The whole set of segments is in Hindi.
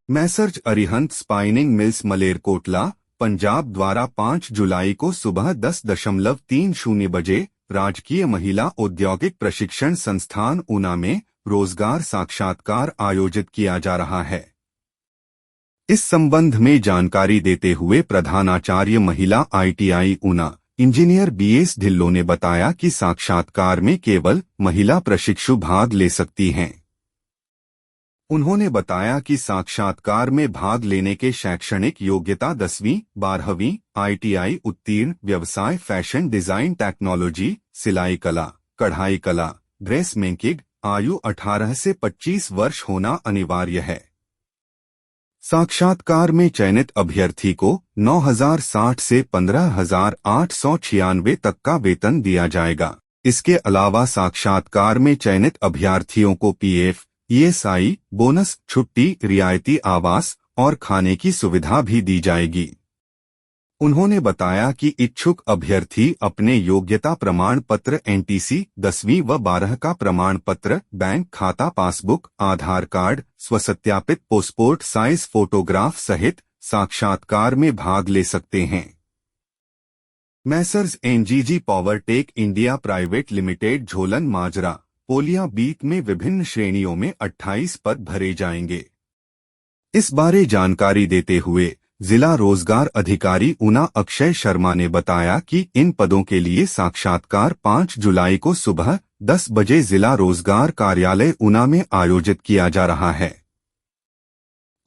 Messrs Arihant spinning mills Malerkotla, Punjab द्वारा 5 जुलाई को सुबह 10:30 बजे राजकीय महिला औद्योगिक प्रशिक्षण संस्थान ऊना में रोजगार साक्षात्कार आयोजित किया जा रहा है। इस संबंध में जानकारी देते हुए प्रधानाचार्य महिला ITI Una engineer BS Dhillon ने बताया कि साक्षात्कार में केवल महिला प्रशिक्षु भाग ले सकती हैं। उन्होंने बताया कि साक्षात्कार में भाग लेने के शैक्षणिक योग्यता 10वीं 12वीं ITI उत्तीर्ण, व्यवसाय फैशन डिजाइन टेक्नोलॉजी, सिलाई कला, कढ़ाई कला, ड्रेस मेकिंग, आयु 18 से 25 वर्ष होना अनिवार्य है। साक्षात्कार में चयनित अभ्यर्थी को 9,060 से 15,896 तक का वेतन दिया जाएगा। इसके अलावा साक्षात्कार में चयनित अभ्यर्थियों को PF, ESI, बोनस, छुट्टी, रियायती आवास और खाने की सुविधा भी दी जाएगी। उन्होंने बताया कि इच्छुक अभ्यर्थी अपने योग्यता प्रमाण पत्र NTC 10वीं व 12 का प्रमाण पत्र, बैंक खाता पासबुक, आधार कार्ड, स्वसत्यापित पासपोर्ट साइज फोटोग्राफ सहित साक्षात्कार में भाग ले सकते हैं। Messrs NGG Powertech India private limited Jholan Majra Polia Beet में विभिन्न श्रेणियों में 28 पद भरे जाएंगे। इस बारे जानकारी देते हुए जिला रोजगार अधिकारी ऊना अक्षय शर्मा ने बताया कि इन पदों के लिए साक्षात्कार 5 जुलाई को सुबह 10 बजे जिला रोजगार कार्यालय ऊना में आयोजित किया जा रहा है।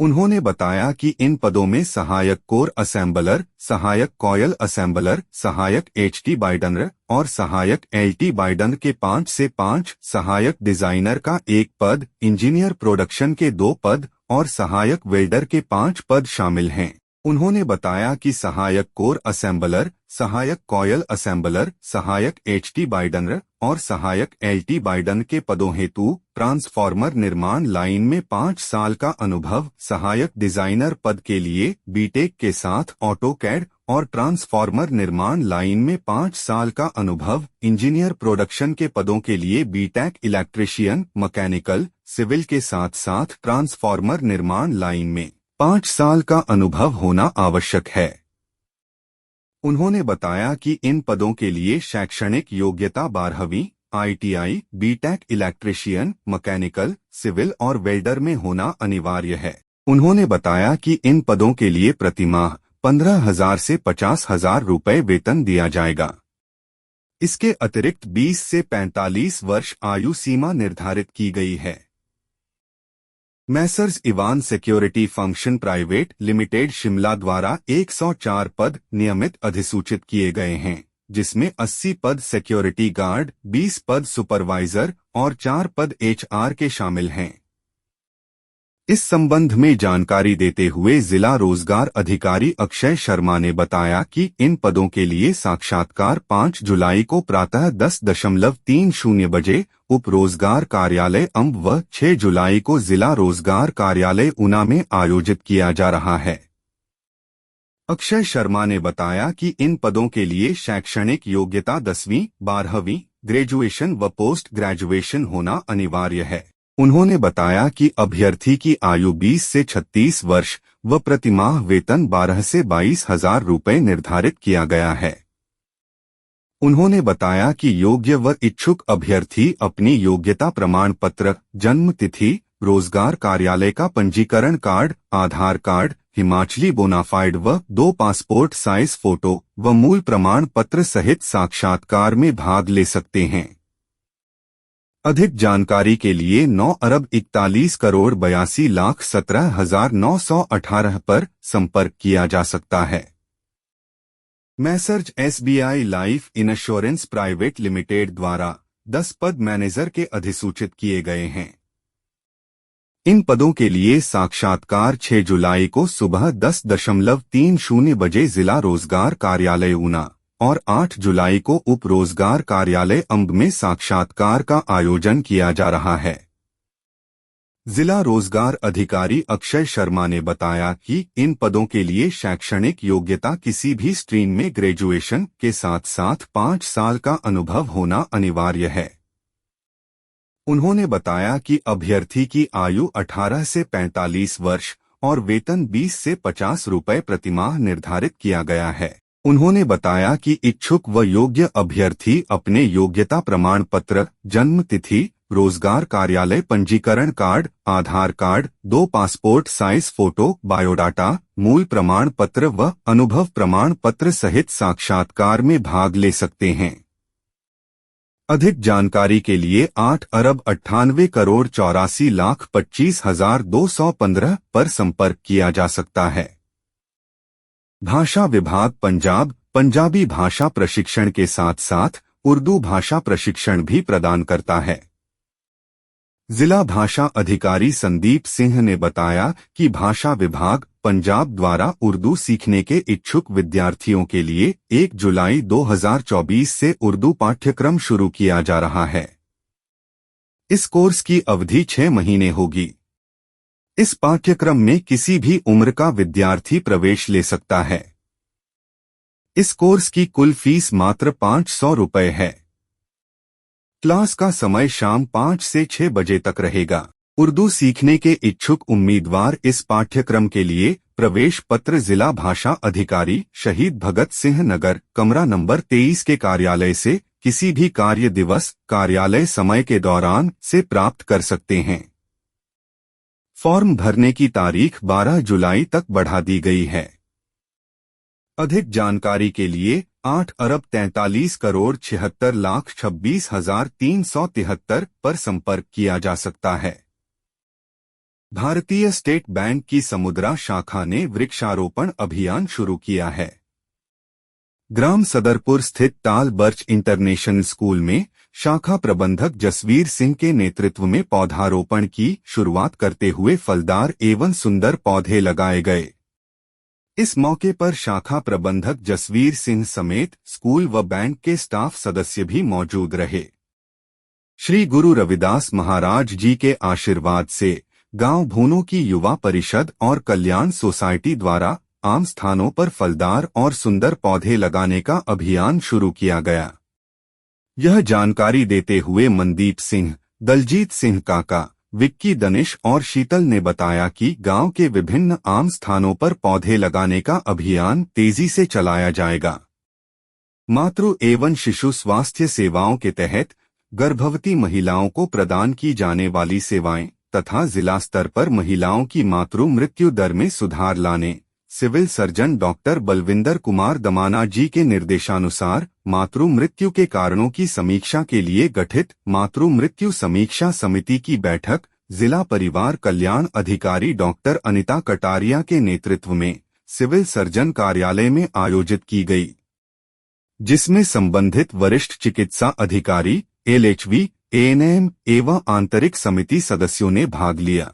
उन्होंने बताया कि इन पदों में सहायक कोर असेंबलर, सहायक कॉयल असेंबलर, सहायक HT बाइडनर और सहायक LT बाइडनर के 5 से 5, सहायक डिजाइनर का 1 पद, इंजीनियर प्रोडक्शन के 2 पद और सहायक वेल्डर के 5 पद शामिल हैं। उन्होंने बताया कि सहायक कोर असेंबलर, सहायक कॉयल असेंबलर, सहायक HT बाइडनर और सहायक LT बाइडन के पदों हेतु ट्रांसफार्मर निर्माण लाइन में 5 साल का अनुभव, सहायक डिजाइनर पद के लिए बीटेक के साथ ऑटोकैड और ट्रांसफार्मर निर्माण लाइन में 5 साल का अनुभव, इंजीनियर प्रोडक्शन के पदों के लिए बीटेक इलेक्ट्रीशियन, मैकेनिकल, सिविल के साथ साथ ट्रांसफार्मर निर्माण लाइन में 5 साल का अनुभव होना आवश्यक है। उन्होंने बताया कि इन पदों के लिए शैक्षणिक योग्यता 12वीं ITI, BTech electrician, mechanical, civil और वेल्डर में होना अनिवार्य है। उन्होंने बताया कि इन पदों के लिए प्रतिमाह 15,000 से 50,000 रुपये वेतन दिया जाएगा। इसके अतिरिक्त 20 से 45 वर्ष आयु सीमा निर्धारित की गई है। Messrs Ivan security function private limited Shimla द्वारा 104 पद नियमित अधिसूचित किए गए हैं, जिसमें 80 पद सिक्योरिटी गार्ड, 20 पद सुपरवाइजर और 4 पद HR के शामिल हैं। इस संबंध में जानकारी देते हुए जिला रोजगार अधिकारी अक्षय शर्मा ने बताया कि इन पदों के लिए साक्षात्कार 5 जुलाई को प्रातः 10:30 बजे उप रोजगार कार्यालय अम्ब व 6 जुलाई को जिला रोजगार कार्यालय ऊना में आयोजित किया जा रहा है। अक्षय शर्मा ने बताया कि इन पदों के लिए शैक्षणिक योग्यता 10वीं 12वीं ग्रेजुएशन व पोस्ट ग्रेजुएशन होना अनिवार्य है। उन्होंने बताया कि अभ्यर्थी की आयु 20 से 36 वर्ष व प्रतिमाह वेतन 12 से 22,000 रुपये निर्धारित किया गया है। उन्होंने बताया कि योग्य व इच्छुक अभ्यर्थी अपनी योग्यता प्रमाण पत्र, जन्म तिथि, रोजगार कार्यालय का पंजीकरण card, Aadhaar card, Himachali bonafide व 2 पासपोर्ट साइज फोटो व मूल प्रमाण पत्र सहित साक्षात्कार में भाग ले सकते हैं। अधिक जानकारी के लिए 9,41,82,17,918 पर संपर्क किया जा सकता है। Messrs SBI life insurance private limited द्वारा 10 पद मैनेजर के अधिसूचित किए गए हैं। इन पदों के लिए साक्षात्कार 6 जुलाई को सुबह 10:30 बजे जिला रोजगार कार्यालय ऊना और 8 जुलाई को उप रोजगार कार्यालय अम्ब में साक्षात्कार का आयोजन किया जा रहा है। जिला रोजगार अधिकारी अक्षय शर्मा ने बताया कि इन पदों के लिए शैक्षणिक योग्यता किसी भी स्ट्रीम में ग्रेजुएशन के साथ साथ 5 साल का अनुभव होना अनिवार्य है। उन्होंने बताया कि अभ्यर्थी की आयु 18 से 45 वर्ष और वेतन 20 से 50 रुपए प्रतिमाह निर्धारित किया गया है। उन्होंने बताया कि इच्छुक व योग्य अभ्यर्थी अपने योग्यता प्रमाण पत्र, जन्म तिथि, रोजगार कार्यालय पंजीकरण card, Aadhaar card, 2 passport size photo, biodata, मूल प्रमाण पत्र व अनुभव प्रमाण पत्र सहित साक्षात्कार में भाग ले सकते हैं। अधिक जानकारी के लिए 8,98,84,25,215 पर संपर्क किया जा सकता है। भाषा विभाग पंजाब पंजाबी भाषा प्रशिक्षण के साथ साथ उर्दू भाषा प्रशिक्षण भी प्रदान करता है। जिला भाषा अधिकारी संदीप सिंह ने बताया कि भाषा विभाग पंजाब द्वारा उर्दू सीखने के इच्छुक विद्यार्थियों के लिए 1 जुलाई 2024 से उर्दू पाठ्यक्रम शुरू किया जा रहा है। इस कोर्स की अवधि 6 महीने होगी। इस पाठ्यक्रम में किसी भी उम्र का विद्यार्थी प्रवेश ले सकता है। इस कोर्स की कुल फीस मात्र 500 रुपये है। क्लास का समय शाम 5 से 6 बजे तक रहेगा। उर्दू सीखने के इच्छुक उम्मीदवार इस पाठ्यक्रम के लिए प्रवेश पत्र जिला भाषा अधिकारी शहीद भगत सिंह नगर, कमरा नंबर 23 के कार्यालय से किसी भी कार्य दिवस कार्यालय समय के दौरान से प्राप्त कर सकते हैं। फॉर्म भरने की तारीख 12 जुलाई तक बढ़ा दी गई है। अधिक जानकारी के लिए 8,43,76,26,373 पर संपर्क किया जा सकता है। भारतीय स्टेट बैंक की समुद्रा शाखा ने वृक्षारोपण अभियान शुरू किया है। ग्राम सदरपुर स्थित ताल बर्च इंटरनेशनल स्कूल में शाखा प्रबंधक जसवीर सिंह के नेतृत्व में पौधारोपण की शुरुआत करते हुए फलदार एवं सुंदर पौधे लगाए गए। इस मौके पर शाखा प्रबंधक जसवीर सिंह समेत स्कूल व बैंक के स्टाफ सदस्य भी मौजूद रहे। श्री गुरु रविदास महाराज जी के आशीर्वाद से गांव भूनों की युवा परिषद और कल्याण सोसाइटी द्वारा आम स्थानों पर फलदार और सुंदर पौधे लगाने का अभियान शुरू किया गया। यह जानकारी देते हुए मनदीप सिंह, दलजीत सिंह काका, विक्की दनिश और शीतल ने बताया कि गांव के विभिन्न आम स्थानों पर पौधे लगाने का अभियान तेजी से चलाया जाएगा। मातृ एवं शिशु स्वास्थ्य सेवाओं के तहत गर्भवती महिलाओं को प्रदान की जाने वाली सेवाएं तथा जिला स्तर पर महिलाओं की मातृ मृत्यु दर में सुधार लाने civil surgeon doctor Balwinder Kumar Damana ji के निर्देशानुसार मातृ मृत्यु के कारणों की समीक्षा के लिए गठित मातृ मृत्यु समीक्षा समिति की बैठक जिला परिवार कल्याण अधिकारी डॉक्टर अनिता कटारिया के नेतृत्व में सिविल सर्जन कार्यालय में आयोजित की गई, जिसमें संबंधित वरिष्ठ चिकित्सा अधिकारी, LHV, ANM एवं आंतरिक समिति सदस्यों ने भाग लिया।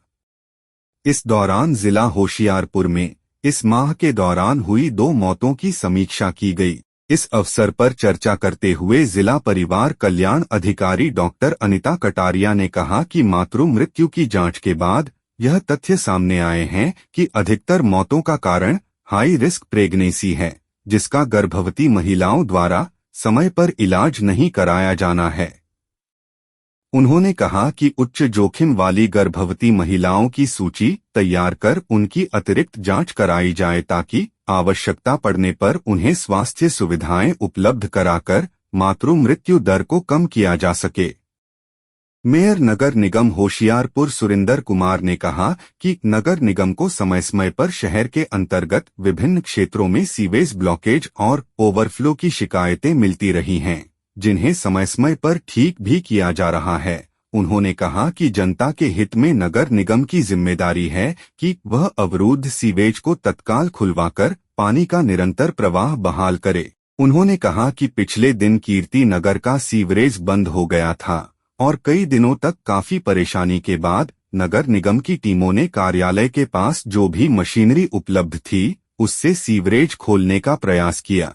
इस दौरान जिला होशियारपुर में इस माह के दौरान हुई 2 मौतों की समीक्षा की गई। इस अवसर पर चर्चा करते हुए जिला परिवार कल्याण अधिकारी डॉक्टर अनिता कटारिया ने कहा कि मातृ मृत्यु की जांच के बाद यह तथ्य सामने आए हैं कि अधिकतर मौतों का कारण हाई रिस्क प्रेगनेंसी है, जिसका गर्भवती महिलाओं द्वारा समय पर इलाज नहीं कराया जाना है। उन्होंने कहा कि उच्च जोखिम वाली गर्भवती महिलाओं की सूची तैयार कर उनकी अतिरिक्त जांच कराई जाए ताकि आवश्यकता पड़ने पर उन्हें स्वास्थ्य सुविधाएं उपलब्ध कराकर मातृ मृत्यु दर को कम किया जा सके। मेयर नगर निगम होशियारपुर सुरिंदर कुमार ने कहा कि नगर निगम को समय समय पर शहर के अंतर्गत विभिन्न क्षेत्रों में सीवेज ब्लॉकेज और ओवरफ्लो की शिकायतें मिलती रही हैं, जिन्हें समय समय पर ठीक भी किया जा रहा है। उन्होंने कहा कि जनता के हित में नगर निगम की जिम्मेदारी है कि वह अवरुद्ध सीवेज को तत्काल खुलवाकर पानी का निरंतर प्रवाह बहाल करे। उन्होंने कहा कि पिछले दिन कीर्ति नगर का सीवरेज बंद हो गया था और कई दिनों तक काफी परेशानी के बाद नगर निगम की टीमों ने कार्यालय के पास जो भी मशीनरी उपलब्ध थी उससे सीवरेज खोलने का प्रयास किया।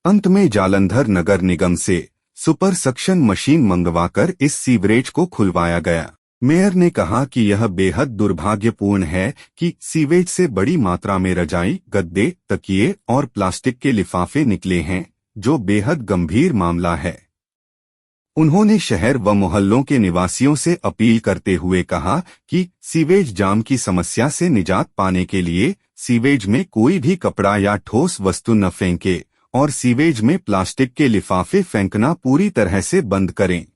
अंत में जालंधर नगर निगम से सुपर सक्शन मशीन मंगवाकर इस सीवरेज को खुलवाया गया। मेयर ने कहा कि यह बेहद दुर्भाग्यपूर्ण है कि सीवेज से बड़ी मात्रा में रजाई, गद्दे, तकिए और प्लास्टिक के लिफाफे निकले हैं, जो बेहद गंभीर मामला है। उन्होंने शहर व मोहल्लों के निवासियों से अपील करते हुए कहा कि सीवेज जाम की समस्या से निजात पाने के लिए सीवेज में कोई भी कपड़ा या ठोस वस्तु न फेंके और सीवेज में प्लास्टिक के लिफाफे फेंकना पूरी तरह से बंद करें।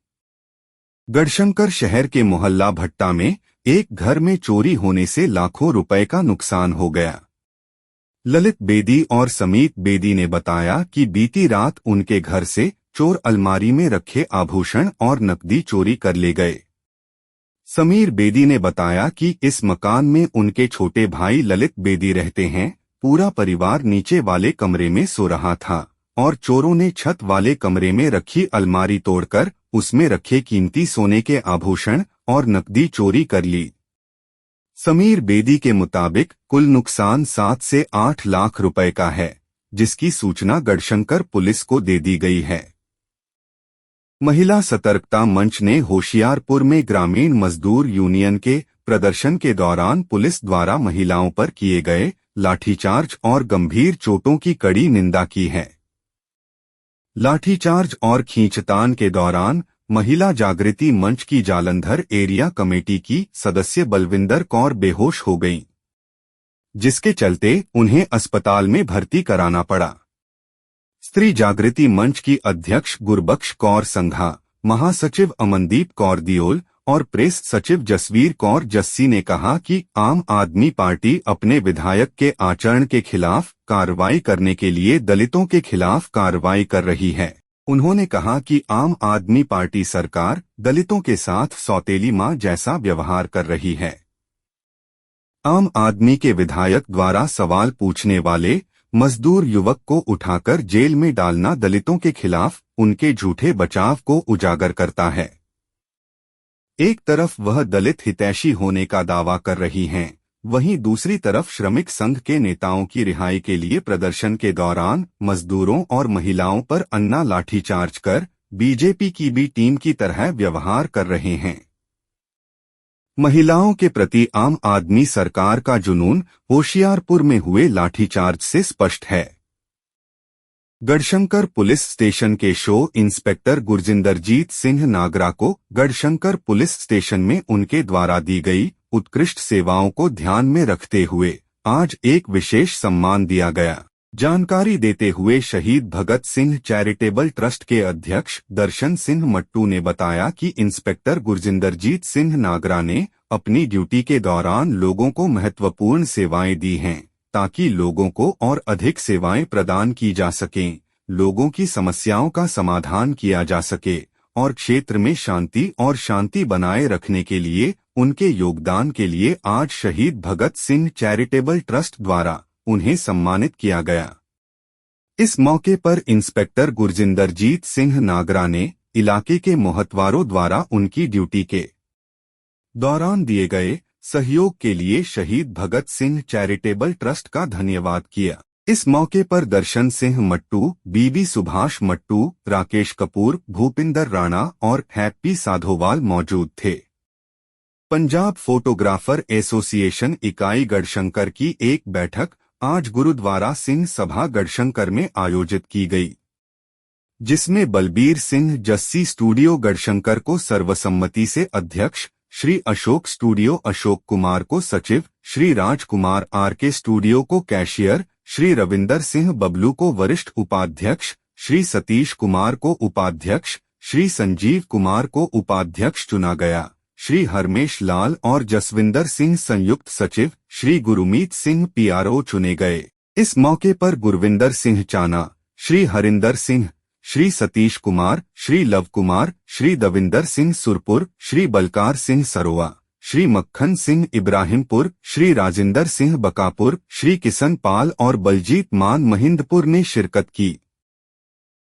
गढ़शंकर शहर के मोहल्ला भट्टा में एक घर में चोरी होने से लाखों रुपए का नुकसान हो गया। ललित बेदी और समीत बेदी ने बताया कि बीती रात उनके घर से चोर अलमारी में रखे आभूषण और नकदी चोरी कर ले गए। समीर बेदी ने बताया कि इस मकान में उनके छोटे भाई ललित बेदी रहते हैं। पूरा परिवार नीचे वाले कमरे में सो रहा था और चोरों ने छत वाले कमरे में रखी अलमारी तोड़कर उसमें रखे कीमती सोने के आभूषण और नकदी चोरी कर ली। समीर बेदी के मुताबिक कुल नुकसान 7 से 8 लाख रुपए का है, जिसकी सूचना गढ़शंकर पुलिस को दे दी गई है। महिला सतर्कता मंच ने होशियारपुर में ग्रामीण मजदूर यूनियन के प्रदर्शन के दौरान पुलिस द्वारा महिलाओं पर किए गए लाठीचार्ज और गंभीर चोटों की कड़ी निंदा की है। लाठीचार्ज और खींचतान के दौरान महिला जागृति मंच की जालंधर एरिया कमेटी की सदस्य बलविंदर कौर बेहोश हो गईं, जिसके चलते उन्हें अस्पताल में भर्ती कराना पड़ा। स्त्री जागृति मंच की अध्यक्ष गुरबख्श कौर संघा, महासचिव अमनदीप कौर दियोल और प्रेस सचिव जसवीर कौर जस्सी ने कहा कि आम आदमी पार्टी अपने विधायक के आचरण के खिलाफ कार्रवाई करने के लिए दलितों के खिलाफ कार्रवाई कर रही है। उन्होंने कहा कि आम आदमी पार्टी सरकार दलितों के साथ सौतेली मां जैसा व्यवहार कर रही है। आम आदमी के विधायक द्वारा सवाल पूछने वाले मजदूर युवक को उठाकर जेल में डालना दलितों के खिलाफ उनके झूठे बचाव को उजागर करता है। एक तरफ वह दलित हितैषी होने का दावा कर रही हैं, वहीं दूसरी तरफ श्रमिक संघ के नेताओं की रिहाई के लिए प्रदर्शन के दौरान मजदूरों और महिलाओं पर अन्ना लाठीचार्ज कर बीजेपी की बी टीम की तरह व्यवहार कर रहे हैं। महिलाओं के प्रति आम आदमी सरकार का जुनून होशियारपुर में हुए लाठीचार्ज से स्पष्ट है। गढ़शंकर पुलिस स्टेशन के शो इंस्पेक्टर गुरजिंदरजीत सिंह नागरा को गढ़शंकर पुलिस स्टेशन में उनके द्वारा दी गई उत्कृष्ट सेवाओं को ध्यान में रखते हुए आज एक विशेष सम्मान दिया गया। जानकारी देते हुए शहीद भगत सिंह चैरिटेबल ट्रस्ट के अध्यक्ष दर्शन सिंह मट्टू ने बताया कि इंस्पेक्टर गुरजिंदरजीत सिंह नागरा ने अपनी ड्यूटी के दौरान लोगों को महत्वपूर्ण सेवाएं दी हैं, ताकि लोगों को और अधिक सेवाएं प्रदान की जा सकें, लोगों की समस्याओं का समाधान किया जा सके और क्षेत्र में शांति बनाए रखने के लिए उनके योगदान के लिए आज शहीद भगत सिंह चैरिटेबल ट्रस्ट द्वारा उन्हें सम्मानित किया गया। इस मौके पर इंस्पेक्टर गुरजिंदरजीत सिंह नागरा ने इलाके के मोहतवारों द्वारा उनकी ड्यूटी के दौरान दिए गए सहयोग के लिए शहीद भगत सिंह चैरिटेबल ट्रस्ट का धन्यवाद किया। इस मौके पर दर्शन सिंह मट्टू, बीबी सुभाष मट्टू, राकेश कपूर, भूपिंदर राणा और हैप्पी साधोवाल मौजूद थे। पंजाब फोटोग्राफर एसोसिएशन इकाई गढ़शंकर की एक बैठक आज गुरुद्वारा सिंह सभा गढ़शंकर में आयोजित की गई, जिसमें बलबीर सिंह जस्सी स्टूडियो गढ़शंकर को सर्वसम्मति से अध्यक्ष, श्री अशोक स्टूडियो अशोक कुमार को सचिव, श्री राजकुमार आर के स्टूडियो को कैशियर, श्री रविंदर सिंह बबलू को वरिष्ठ उपाध्यक्ष, श्री सतीश कुमार को उपाध्यक्ष, श्री संजीव कुमार को उपाध्यक्ष चुना गया। श्री हरमेश लाल और जसविंदर सिंह संयुक्त सचिव, श्री गुरमीत सिंह पीआरओ चुने गए। इस मौके पर गुरविंदर सिंह चाना, श्री हरिंदर सिंह, श्री सतीश कुमार, श्री लव कुमार, श्री दविंदर सिंह सुरपुर, श्री बलकार सिंह सरोवा, श्री मक्खन सिंह इब्राहिमपुर, श्री राजिंदर सिंह बकापुर, श्री किशन पाल और बलजीत मान महिंदपुर ने शिरकत की।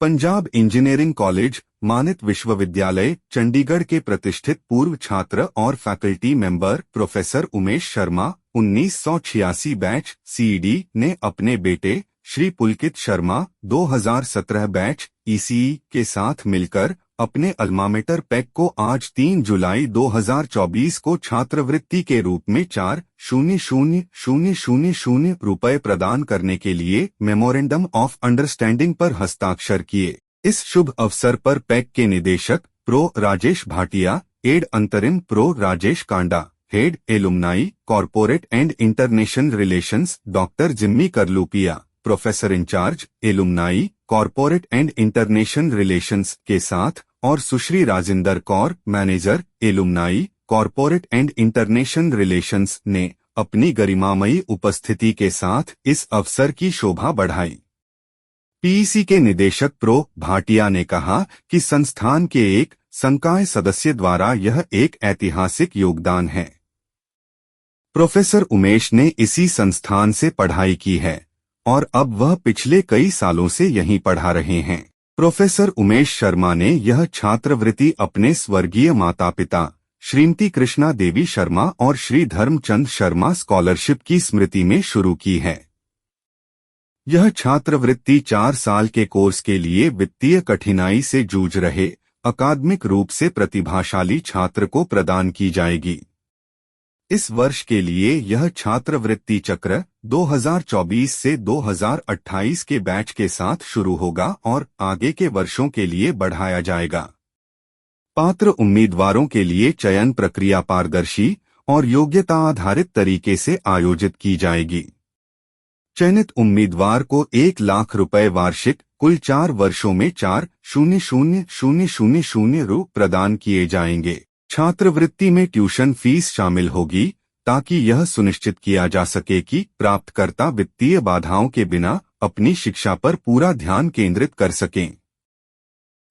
पंजाब इंजीनियरिंग कॉलेज, मानित विश्वविद्यालय चंडीगढ़ के प्रतिष्ठित पूर्व छात्र और faculty member professor Umesh Sharma 1986 batch CED ने अपने बेटे श्री पुलकित शर्मा 2017 बैच ईसीई के साथ मिलकर अपने अल्मामेटर पैक को आज 3 जुलाई 2024 को छात्रवृत्ति के रूप में 4,000,000 रुपए प्रदान करने के लिए मेमोरेंडम ऑफ अंडरस्टैंडिंग पर हस्ताक्षर किए। इस शुभ अवसर पर पैक के निदेशक प्रो राजेश भाटिया, एड अंतरिम prof Rajesh Kanda, head alumni corporate and international relations doctor Jimmy Karloopia, professor incharge alumni corporate and international relations के साथ, और सुश्री Rajinder Kaur, manager alumni corporate and international relations ने अपनी गरिमामयी उपस्थिति के साथ इस अवसर की शोभा बढ़ाई। पीईसी के निदेशक प्रो भाटिया ने कहा कि संस्थान के एक संकाय सदस्य द्वारा यह एक ऐतिहासिक योगदान है। प्रोफेसर उमेश ने इसी संस्थान से पढ़ाई की है और अब वह पिछले कई सालों से यहीं पढ़ा रहे हैं। प्रोफेसर उमेश शर्मा ने यह छात्रवृत्ति अपने स्वर्गीय माता पिता श्रीमती कृष्णा देवी शर्मा और श्री धर्मचंद शर्मा स्कॉलरशिप की स्मृति में शुरू की है। यह छात्रवृत्ति 4 साल के कोर्स के लिए वित्तीय कठिनाई से जूझ रहे अकादमिक रूप से प्रतिभाशाली छात्र को प्रदान की जाएगी। इस वर्ष के लिए यह छात्रवृत्ति चक्र 2024 से 2028 के बैच के साथ शुरू होगा और आगे के वर्षों के लिए बढ़ाया जाएगा। पात्र उम्मीदवारों के लिए चयन प्रक्रिया पारदर्शी और योग्यता आधारित तरीके से आयोजित की जाएगी। चयनित उम्मीदवार को 1 लाख रुपए वार्षिक कुल 4 वर्षों में 4,000,000 रु प्रदान किए जाएंगे। छात्रवृत्ति में ट्यूशन फीस शामिल होगी ताकि यह सुनिश्चित किया जा सके कि प्राप्तकर्ता वित्तीय बाधाओं के बिना अपनी शिक्षा पर पूरा ध्यान केंद्रित कर सकें।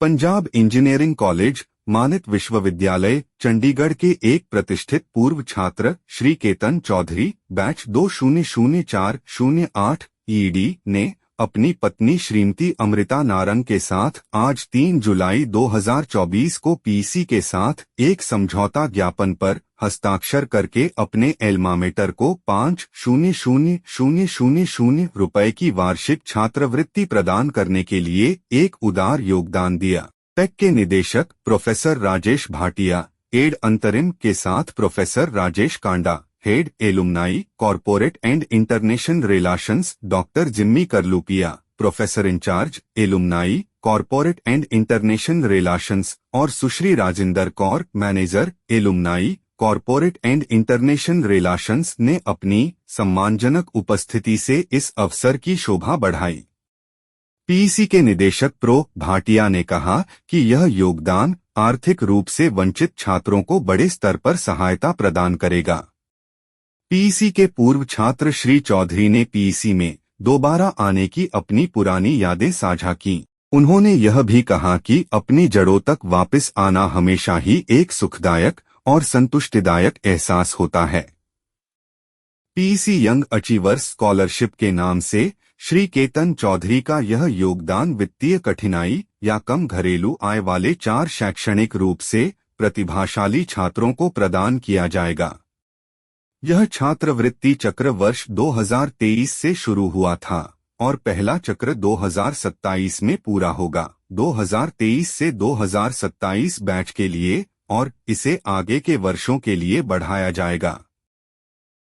पंजाब इंजीनियरिंग कॉलेज मानित विश्वविद्यालय चंडीगढ़ के एक प्रतिष्ठित पूर्व छात्र श्री केतन चौधरी बैच 200408 ईडी ने अपनी पत्नी श्रीमती अमृता नारंग के साथ आज 3 जुलाई 2024 को पीसी के साथ एक समझौता ज्ञापन पर हस्ताक्षर करके अपने एल्मामेटर को 5,000,000 रुपए की वार्षिक छात्रवृत्ति प्रदान करने के लिए एक उदार योगदान दिया। टेक के निदेशक प्रोफेसर राजेश भाटिया, एड अंतरिम के साथ professor Rajesh Kanda, head alumni corporate and international relations doctor Jimmy Karloopia, professor incharge alumni corporate and international relations, और सुश्री Rajinder Kaur, manager alumni corporate and international relations ने अपनी सम्मानजनक उपस्थिति से इस अवसर की शोभा बढ़ाई। पीईसी के निदेशक प्रो भाटिया ने कहा कि यह योगदान आर्थिक रूप से वंचित छात्रों को बड़े स्तर पर सहायता प्रदान करेगा। पीईसी के पूर्व छात्र श्री चौधरी ने पीईसी में दोबारा आने की अपनी पुरानी यादें साझा की। उन्होंने यह भी कहा कि अपनी जड़ों तक वापस आना हमेशा ही एक सुखदायक और संतुष्टिदायक एहसास होता है। पीईसी यंग अचीवर्स स्कॉलरशिप के नाम से श्री केतन चौधरी का यह योगदान वित्तीय कठिनाई या कम घरेलू आय वाले 4 शैक्षणिक रूप से प्रतिभाशाली छात्रों को प्रदान किया जाएगा। यह छात्रवृत्ति चक्र वर्ष 2023 से शुरू हुआ था और पहला चक्र 2027 में पूरा होगा। 2023 से 2027 बैच के लिए और इसे आगे के वर्षों के लिए बढ़ाया जाएगा।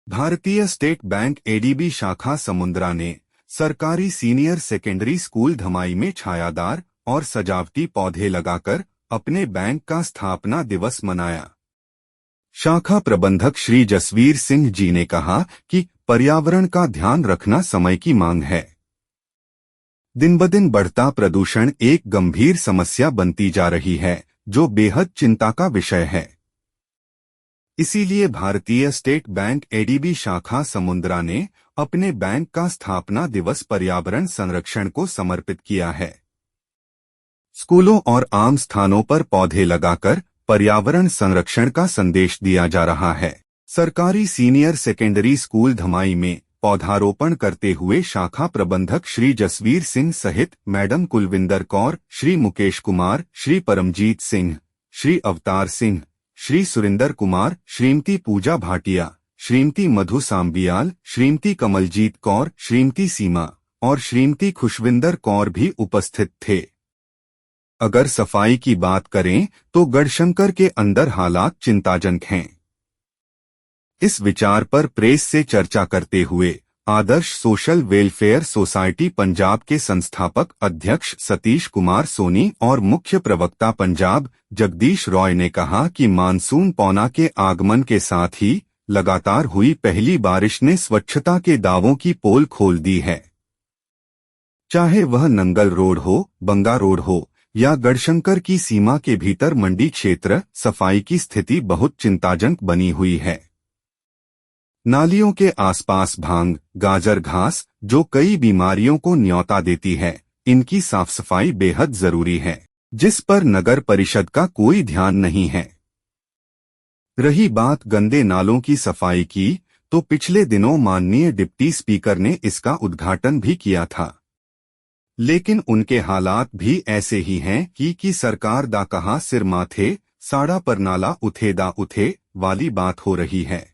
भारतीय स्टेट बैंक एडीबी शाखा समुद्रा ने सरकारी सीनियर सेकेंडरी स्कूल धमाई में छायादार और सजावटी पौधे लगाकर अपने बैंक का स्थापना दिवस मनाया। शाखा प्रबंधक श्री जसवीर सिंह जी ने कहा कि पर्यावरण का ध्यान रखना समय की मांग है। दिन-ब-दिन बढ़ता प्रदूषण एक गंभीर समस्या बनती जा रही है, जो बेहद चिंता का विषय है। इसीलिए भारतीय स्टेट बैंक एडीबी शाखा समुद्रा ने अपने बैंक का स्थापना दिवस पर्यावरण संरक्षण को समर्पित किया है। स्कूलों और आम स्थानों पर पौधे लगाकर पर्यावरण संरक्षण का संदेश दिया जा रहा है। सरकारी सीनियर सेकेंडरी स्कूल धमाई में पौधारोपण करते हुए शाखा प्रबंधक श्री जसवीर सिंह सहित मैडम कुलविंदर कौर, श्री मुकेश कुमार, श्री परमजीत सिंह, श्री अवतार सिंह, श्री सुरिंदर कुमार, श्रीमती पूजा भाटिया, श्रीमती मधु सांबियाल, श्रीमती कमलजीत कौर, श्रीमती सीमा और श्रीमती खुशविंदर कौर भी उपस्थित थे। अगर सफाई की बात करें तो गढ़शंकर के अंदर हालात चिंताजनक हैं। इस विचार पर प्रेस से चर्चा करते हुए आदर्श सोशल वेलफेयर सोसाइटी पंजाब के संस्थापक अध्यक्ष सतीश कुमार सोनी और मुख्य प्रवक्ता पंजाब जगदीश रॉय ने कहा कि मानसून पौना के आगमन के साथ ही लगातार हुई पहली बारिश ने स्वच्छता के दावों की पोल खोल दी है। चाहे वह नंगल रोड हो, बंगा रोड हो या गढ़शंकर की सीमा के भीतर मंडी क्षेत्र, सफाई की स्थिति बहुत चिंताजनक बनी हुई है। नालियों के आसपास भांग, गाजर घास जो कई बीमारियों को न्योता देती है, इनकी साफ सफाई बेहद जरूरी है, जिस पर नगर परिषद का कोई ध्यान नहीं है। रही बात गंदे नालों की सफाई की, तो पिछले दिनों माननीय डिप्टी स्पीकर ने इसका उद्घाटन भी किया था, लेकिन उनके हालात भी ऐसे ही हैं कि सरकार दा कहा सिर माथे, साड़ा पर नाला उठे दा उठे वाली बात हो रही है।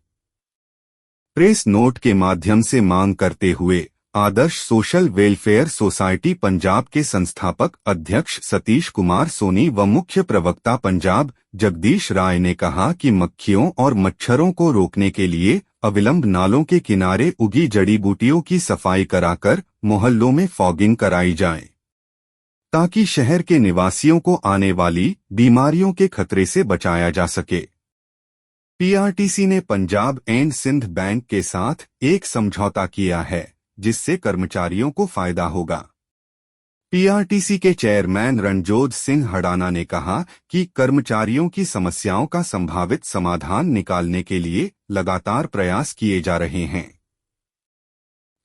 प्रेस नोट के माध्यम से मांग करते हुए आदर्श सोशल वेलफेयर सोसाइटी पंजाब के संस्थापक अध्यक्ष सतीश कुमार सोनी व मुख्य प्रवक्ता पंजाब जगदीश राय ने कहा कि मक्खियों और मच्छरों को रोकने के लिए अविलंब नालों के किनारे उगी जड़ी बूटियों की सफाई कराकर मोहल्लों में फॉगिंग कराई जाए, ताकि शहर के निवासियों को आने वाली बीमारियों के खतरे से बचाया जा सके। पीआरटीसी ने पंजाब एंड सिंध बैंक के साथ एक समझौता किया है, जिससे कर्मचारियों को फायदा होगा। पीआरटीसी के चेयरमैन रणजोत सिंह हडाना ने कहा कि कर्मचारियों की समस्याओं का संभावित समाधान निकालने के लिए लगातार प्रयास किए जा रहे हैं।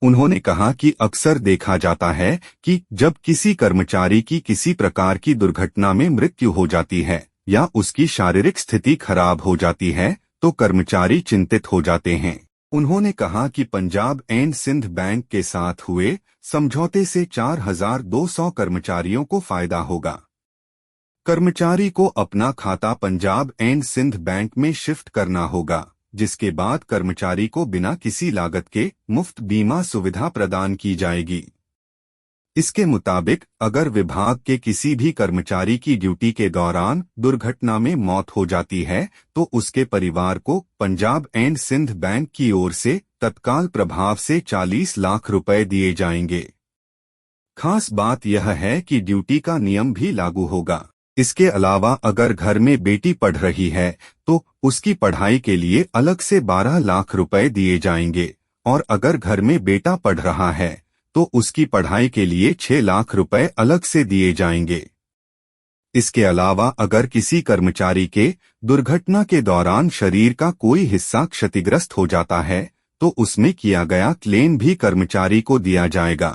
उन्होंने कहा कि अक्सर देखा जाता है कि जब किसी कर्मचारी की किसी प्रकार की दुर्घटना में मृत्यु हो जाती है या उसकी शारीरिक स्थिति खराब हो जाती है, तो कर्मचारी चिंतित हो जाते हैं। उन्होंने कहा कि पंजाब एंड सिंध बैंक के साथ हुए समझौते से 4200 कर्मचारियों को फायदा होगा। कर्मचारी को अपना खाता पंजाब एंड सिंध बैंक में शिफ्ट करना होगा, जिसके बाद कर्मचारी को बिना किसी लागत के मुफ्त बीमा सुविधा प्रदान की जाएगी। इसके मुताबिक अगर विभाग के किसी भी कर्मचारी की ड्यूटी के दौरान दुर्घटना में मौत हो जाती है, तो उसके परिवार को पंजाब एंड सिंध बैंक की ओर से तत्काल प्रभाव से 40 लाख रुपए दिए जाएंगे। खास बात यह है कि ड्यूटी का नियम भी लागू होगा। इसके अलावा अगर घर में बेटी पढ़ रही है तो उसकी पढ़ाई के लिए अलग से 12 लाख रुपए दिए जाएंगे, और अगर घर में बेटा पढ़ रहा है तो उसकी पढ़ाई के लिए 6 लाख रुपए अलग से दिए जाएंगे। इसके अलावा अगर किसी कर्मचारी के दुर्घटना के दौरान शरीर का कोई हिस्सा क्षतिग्रस्त हो जाता है, तो उसमें किया गया क्लेम भी कर्मचारी को दिया जाएगा।